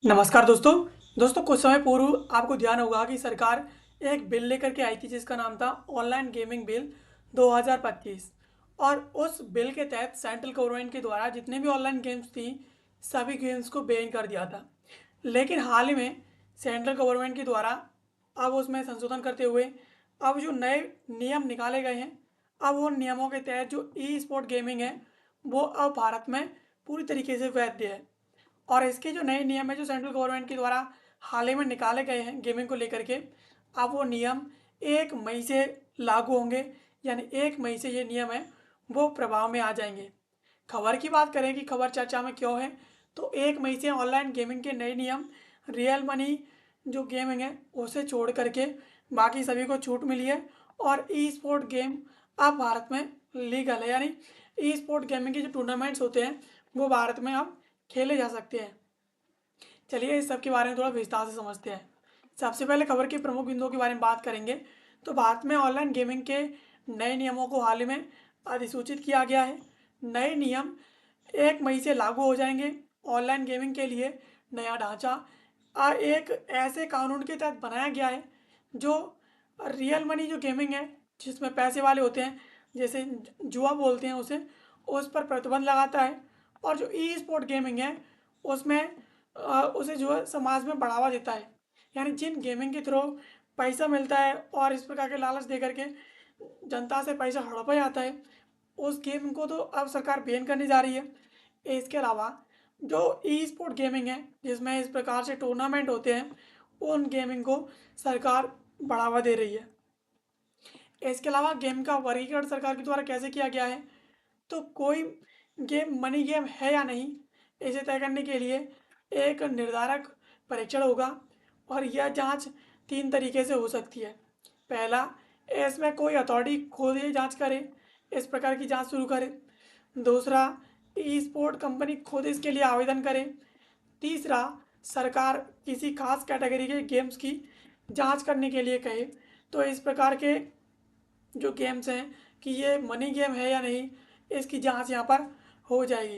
नमस्कार दोस्तों। कुछ समय पूर्व आपको ध्यान होगा कि सरकार एक बिल लेकर के आई थी जिसका नाम था ऑनलाइन गेमिंग बिल 2025। और उस बिल के तहत सेंट्रल गवर्नमेंट के द्वारा जितने भी ऑनलाइन गेम्स थी सभी गेम्स को बैन कर दिया था। लेकिन हाल ही में सेंट्रल गवर्नमेंट के द्वारा अब उसमें संशोधन करते हुए अब जो नए नियम निकाले गए हैं, अब उन नियमों के तहत जो ई स्पोर्ट गेमिंग है वो अब भारत में पूरी तरीके से वैध है। और इसके जो नए नियम है जो सेंट्रल गवर्नमेंट के द्वारा हाल ही में निकाले गए हैं गेमिंग को लेकर के, अब वो नियम 1 मई से लागू होंगे। यानी 1 मई से ये नियम है वो प्रभाव में आ जाएंगे। खबर की बात करें कि खबर चर्चा में क्यों है, तो 1 मई से ऑनलाइन गेमिंग के नए नियम रियल मनी जो गेमिंग है उसे छोड़ करके बाकी सभी को छूट मिली है। और ई स्पोर्ट गेम अब भारत में लीगल है। यानी ई स्पोर्ट गेमिंग के जो टूर्नामेंट्स होते हैं वो भारत में अब खेले जा सकते हैं। चलिए इस सब के बारे में थोड़ा विस्तार से समझते हैं। सबसे पहले खबर के प्रमुख बिंदुओं के बारे में बात करेंगे। तो भारत में ऑनलाइन गेमिंग के नए नियमों को हाल ही में अधिसूचित किया गया है। नए नियम 1 मई से लागू हो जाएंगे। ऑनलाइन गेमिंग के लिए नया ढांचा एक ऐसे कानून के तहत बनाया गया है जो रियल मनी जो गेमिंग है जिसमें पैसे वाले होते हैं, जैसे जुआ बोलते हैं उसे, उस पर प्रतिबंध लगाता है। और जो ई स्पोर्ट गेमिंग है उसमें उसे जो है समाज में बढ़ावा देता है। यानी जिन गेमिंग के थ्रू पैसा मिलता है और इस प्रकार के लालच दे करके जनता से पैसा हड़पा जाता है, उस गेम को तो अब सरकार बैन करने जा रही है। इसके अलावा जो ई स्पोर्ट गेमिंग है जिसमें इस प्रकार से टूर्नामेंट होते हैं उन गेमिंग को सरकार बढ़ावा दे रही है। इसके अलावा गेम का वर्गीकरण सरकार के द्वारा कैसे किया गया है, तो कोई गेम मनी गेम है या नहीं इसे तय करने के लिए एक निर्धारक परीक्षण होगा। और यह जांच 3 तरीके से हो सकती है। पहला, इसमें कोई अथॉरिटी खुद ही जांच करे, इस प्रकार की जांच शुरू करे। दूसरा, ई स्पोर्ट कंपनी खुद इसके लिए आवेदन करे। तीसरा, सरकार किसी खास कैटेगरी के गेम्स की जांच करने के लिए कहे। तो इस प्रकार के जो गेम्स हैं कि ये मनी गेम है या नहीं, इसकी जांच यहाँ पर हो जाएगी।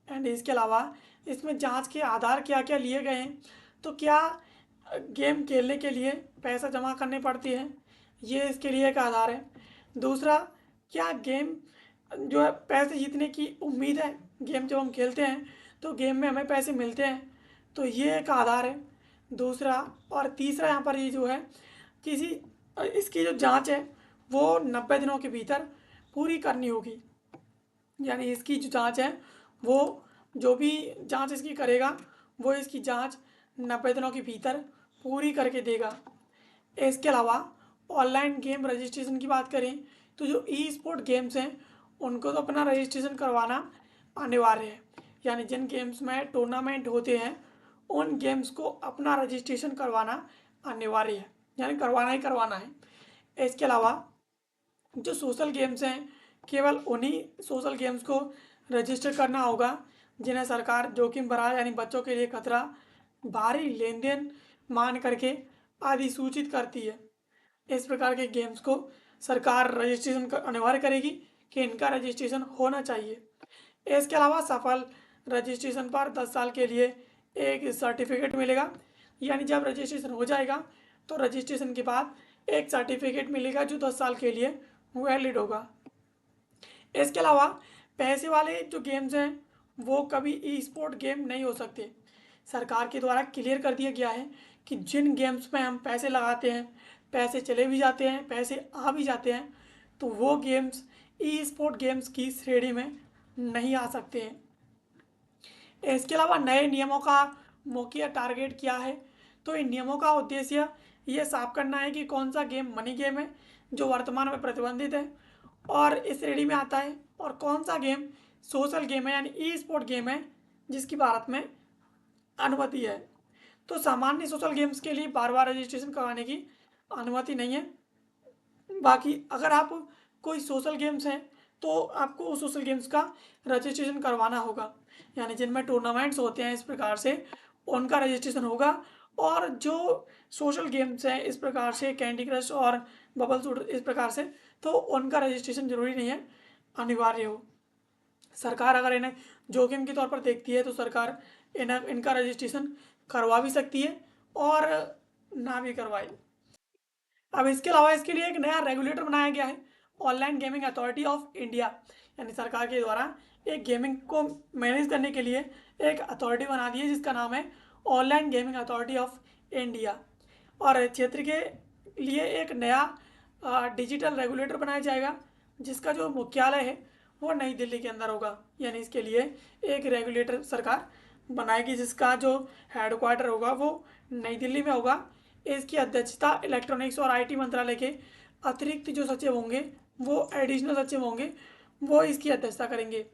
एंड इसके अलावा इसमें जांच के आधार क्या क्या लिए गए हैं, तो क्या गेम खेलने के लिए पैसा जमा करने पड़ती है, ये इसके लिए एक आधार है। दूसरा, क्या गेम जो है पैसे जीतने की उम्मीद है, गेम जब हम खेलते हैं तो गेम में हमें पैसे मिलते हैं, तो ये एक आधार है दूसरा। और तीसरा यहाँ पर ये जो है किसी इसकी जो जांच है वो 90 दिनों के भीतर पूरी करनी होगी। यानी इसकी जो जांच है वो जो भी जांच इसकी करेगा वो इसकी जांच 90 दिनों के भीतर पूरी करके देगा। इसके अलावा ऑनलाइन गेम रजिस्ट्रेशन की बात करें तो जो ई स्पोर्ट गेम्स हैं उनको तो अपना रजिस्ट्रेशन करवाना अनिवार्य है। यानी जिन गेम्स में टूर्नामेंट होते हैं उन गेम्स को अपना रजिस्ट्रेशन करवाना अनिवार्य है, यानी करवाना ही करवाना है। इसके अलावा जो सोशल गेम्स हैं केवल उन्हीं सोशल गेम्स को रजिस्टर करना होगा जिन्हें सरकार जोखिम भरा यानी बच्चों के लिए खतरा, भारी लेन देन मान करके अधिसूचित करती है। इस प्रकार के गेम्स को सरकार रजिस्ट्रेशन अनिवार्य करेगी कि इनका रजिस्ट्रेशन होना चाहिए। इसके अलावा सफल रजिस्ट्रेशन पर 10 साल के लिए एक सर्टिफिकेट मिलेगा। यानी जब रजिस्ट्रेशन हो जाएगा तो रजिस्ट्रेशन के बाद एक सर्टिफिकेट मिलेगा जो 10 साल के लिए वैलिड होगा। इसके अलावा पैसे वाले जो गेम्स हैं वो कभी ई स्पोर्ट गेम नहीं हो सकते। सरकार के द्वारा क्लियर कर दिया गया है कि जिन गेम्स में हम पैसे लगाते हैं, पैसे चले भी जाते हैं, पैसे आ भी जाते हैं, तो वो गेम्स ई स्पोर्ट गेम्स की श्रेणी में नहीं आ सकते हैं। इसके अलावा नए नियमों का मुख्य टारगेट क्या है, तो इन नियमों का उद्देश्य ये साफ करना है कि कौन सा गेम मनी गेम है जो वर्तमान में प्रतिबंधित है और इस श्रेणी में आता है, और कौन सा गेम सोशल गेम है यानी ई स्पोर्ट गेम है जिसकी भारत में अनुमति है। तो सामान्य सोशल गेम्स के लिए बार बार रजिस्ट्रेशन करवाने की अनुमति नहीं है। बाकी अगर आप कोई सोशल गेम्स हैं तो आपको उस सोशल गेम्स का रजिस्ट्रेशन करवाना होगा। यानी जिनमें टूर्नामेंट्स होते हैं इस प्रकार से उनका रजिस्ट्रेशन होगा। और जो सोशल गेम्स हैं इस प्रकार से कैंडी क्रश और बबल शूटर इस प्रकार से, तो उनका रजिस्ट्रेशन जरूरी नहीं है, अनिवार्य हो। सरकार अगर इन्हें जोखिम के तौर पर देखती है तो सरकार इनका रजिस्ट्रेशन करवा भी सकती है और ना भी करवाए। अब इसके अलावा इसके लिए एक नया रेगुलेटर बनाया गया है, online gaming authority of India, यानी सरकार के द्वारा एक गेमिंग को मैनेज करने के लिए एक अथॉरिटी बना दी है जिसका नाम है online gaming authority of India. और क्षेत्र के लिए एक नया डिजिटल रेगुलेटर बनाया जाएगा जिसका जो मुख्यालय है वो नई दिल्ली के अंदर होगा। यानी इसके लिए एक रेगुलेटर सरकार बनाएगी जिसका जो हेडक्वार्टर होगा वो नई दिल्ली में होगा। इसकी अध्यक्षता इलेक्ट्रॉनिक्स और आईटी मंत्रालय के अतिरिक्त जो सचिव होंगे, वो एडिशनल सचिव होंगे, वो इसकी अध्यक्षता करेंगे।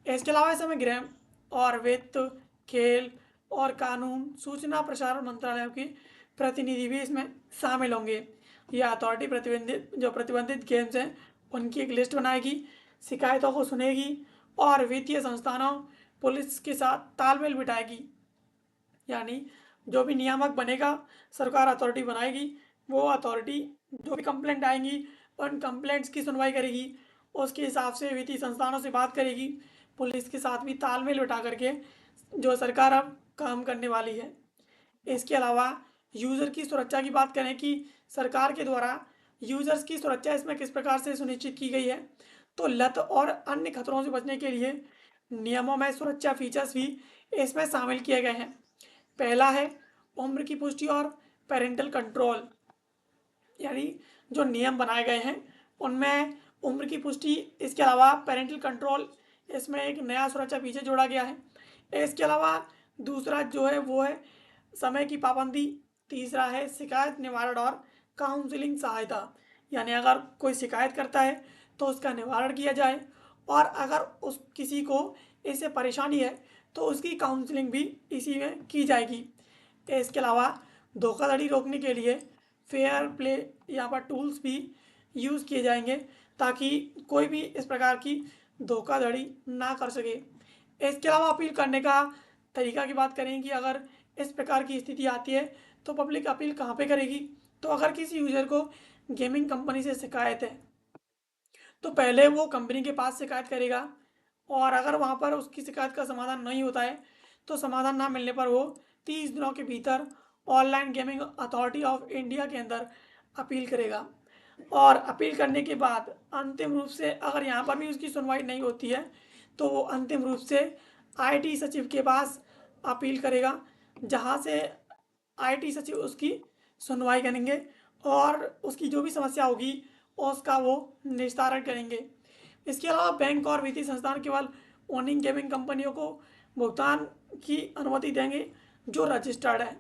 इसके अलावा इसमें गृह और वित्त, खेल और कानून, सूचना प्रसारण मंत्रालयों के प्रतिनिधि भी इसमें शामिल होंगे। यह अथॉरिटी प्रतिबंधित गेम्स हैं उनकी एक लिस्ट बनाएगी, शिकायतों को सुनेगी और वित्तीय संस्थानों, पुलिस के साथ तालमेल बिठाएगी। यानी जो भी नियामक बनेगा, सरकार अथॉरिटी बनाएगी, वो अथॉरिटी जो भी कंप्लेंट आएंगी उन कंप्लेंट्स की सुनवाई करेगी, उसके हिसाब से वित्तीय संस्थानों से बात करेगी, पुलिस के साथ भी तालमेल बिठा करके जो सरकार अब काम करने वाली है। इसके अलावा यूज़र की सुरक्षा की बात करें कि सरकार के द्वारा यूज़र्स की सुरक्षा इसमें किस प्रकार से सुनिश्चित की गई है, तो लत और अन्य खतरों से बचने के लिए नियमों में सुरक्षा फीचर्स भी इसमें शामिल किए गए हैं। पहला है उम्र की पुष्टि और पेरेंटल कंट्रोल, यानी जो नियम बनाए गए हैं उनमें उम्र की पुष्टि, इसके अलावा पेरेंटल कंट्रोल, इसमें एक नया सुरक्षा फीचर जोड़ा गया है। इसके अलावा दूसरा जो है वो है समय की पाबंदी, तीसरा है शिकायत निवारण और काउंसलिंग सहायता, यानी अगर कोई शिकायत करता है तो उसका निवारण किया जाए और अगर उस किसी को इससे परेशानी है तो उसकी काउंसलिंग भी इसी में की जाएगी। इसके अलावा धोखाधड़ी रोकने के लिए फेयर प्ले यहाँ पर टूल्स भी यूज़ किए जाएंगे ताकि कोई भी इस प्रकार की धोखाधड़ी ना कर सके। इसके अलावा अपील करने का तरीका की बात करें कि अगर इस प्रकार की स्थिति आती है तो पब्लिक अपील कहाँ पे करेगी, तो अगर किसी यूज़र को गेमिंग कंपनी से शिकायत है तो पहले वो कंपनी के पास शिकायत करेगा और अगर वहाँ पर उसकी शिकायत का समाधान नहीं होता है तो समाधान ना मिलने पर वो 30 दिनों के भीतर online gaming authority of India के अंदर अपील करेगा। और अपील करने के बाद अंतिम रूप से अगर यहाँ पर भी उसकी सुनवाई नहीं होती है तो वो अंतिम रूप से आईटी सचिव के पास अपील करेगा, जहाँ से आईटी सचिव उसकी सुनवाई करेंगे और उसकी जो भी समस्या होगी उसका वो निस्तारण करेंगे। इसके अलावा बैंक और वित्तीय संस्थान केवल ओनिंग गेमिंग कंपनियों को भुगतान की अनुमति देंगे जो रजिस्टर्ड है,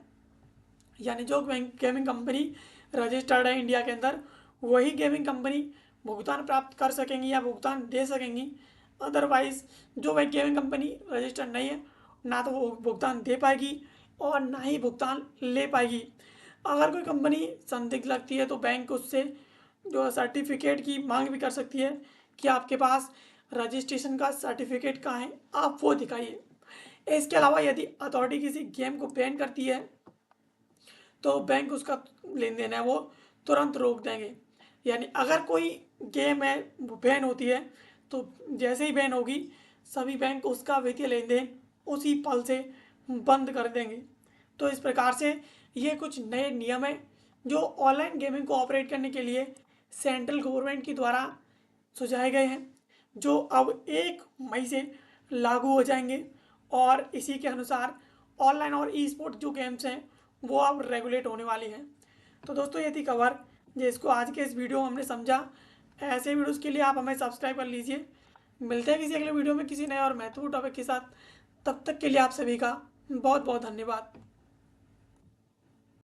यानी जो गेमिंग कंपनी रजिस्टर्ड है इंडिया के अंदर वही गेमिंग कंपनी भुगतान प्राप्त कर सकेंगी या भुगतान दे सकेंगी। अदरवाइज जो वही गेमिंग कंपनी रजिस्टर्ड नहीं है ना तो वो भुगतान दे पाएगी और ना ही भुगतान ले पाएगी। अगर कोई कंपनी संदिग्ध लगती है तो बैंक उससे जो सर्टिफिकेट की मांग भी कर सकती है कि आपके पास रजिस्ट्रेशन का सर्टिफिकेट कहाँ है, आप वो दिखाइए। इसके अलावा यदि अथॉरिटी किसी गेम को बैन करती है तो बैंक उसका लेन देन है वो तुरंत रोक देंगे। यानी अगर कोई गेम है वो बैन होती है तो जैसे ही बैन होगी सभी बैंक उसका वित्तीय लेन देन उसी पल से बंद कर देंगे। तो इस प्रकार से ये कुछ नए नियम हैं जो ऑनलाइन गेमिंग को ऑपरेट करने के लिए सेंट्रल गवर्नमेंट के द्वारा सुझाए गए हैं, जो अब 1 मई से लागू हो जाएंगे और इसी के अनुसार ऑनलाइन और ई स्पोर्ट जो गेम्स हैं वो अब रेगुलेट होने वाली हैं। तो दोस्तों ये थी खबर जिसको आज के इस वीडियो में हमने समझा। ऐसे वीडियोस के लिए आप हमें सब्सक्राइब कर लीजिए। मिलते हैं किसी अगले वीडियो में किसी नए और महत्वपूर्ण टॉपिक के साथ। तब तक के लिए आप सभी का बहुत बहुत धन्यवाद।